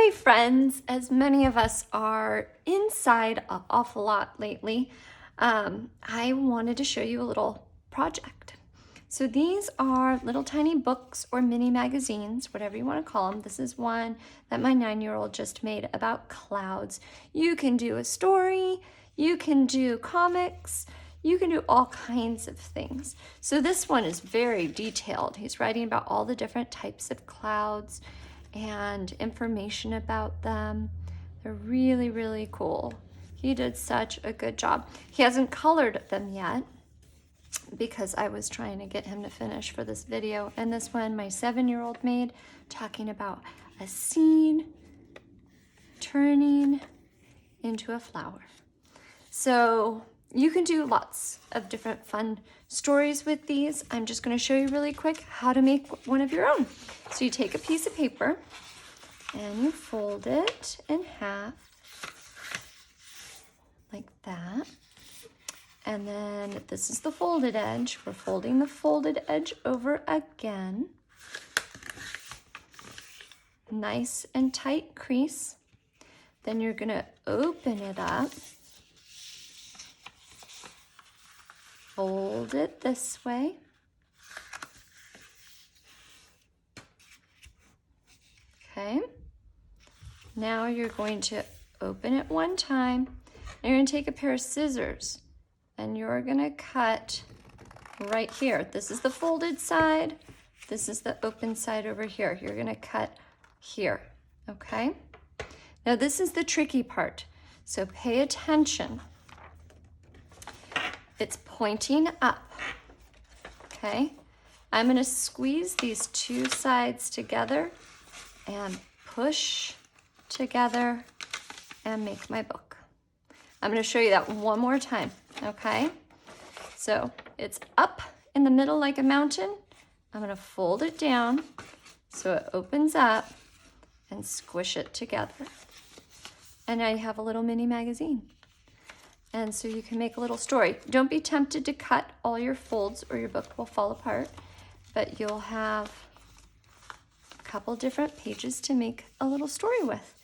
Hi friends, as many of us are inside an awful lot lately, I wanted to show you a little project. So these are little tiny books or mini magazines, whatever you want to call them. This is one that my 9-year-old just made about clouds. You can do a story, you can do comics, you can do all kinds of things. So this one is very detailed. He's writing about all the different types of clouds and information about them. They're really, really cool. He did such a good job. He hasn't colored them yet because I was trying to get him to finish for this video. And this one my 7-year-old made, talking about a seed turning into a flower. So you can do lots of different fun stories with these. I'm just going to show you really quick how to make one of your own. So you take a piece of paper and you fold it in half like that. And then this is the folded edge. We're folding the folded edge over again. Nice and tight crease. Then you're going to open it up. Fold it this way. Okay. Now you're going to open it one time. And you're going to take a pair of scissors and you're going to cut right here. This is the folded side. This is the open side over here. You're going to cut here. Okay. Now this is the tricky part. So pay attention. It's pointing up, okay? I'm gonna squeeze these two sides together and push together and make my book. I'm gonna show you that one more time, okay? So it's up in the middle like a mountain. I'm gonna fold it down so it opens up and squish it together. And now you have a little mini magazine. And so you can make a little story. Don't be tempted to cut all your folds or your book will fall apart, but you'll have a couple different pages to make a little story with.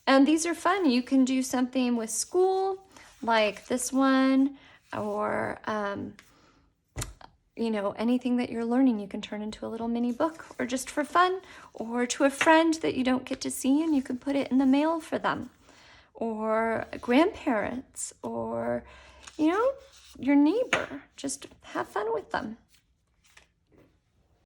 And these are fun. You can do something with school, like this one, or you know, anything that you're learning, you can turn into a little mini book, or just for fun, or to a friend that you don't get to see, and you can put it in the mail for them. Or grandparents, or, you know, your neighbor. Just have fun with them.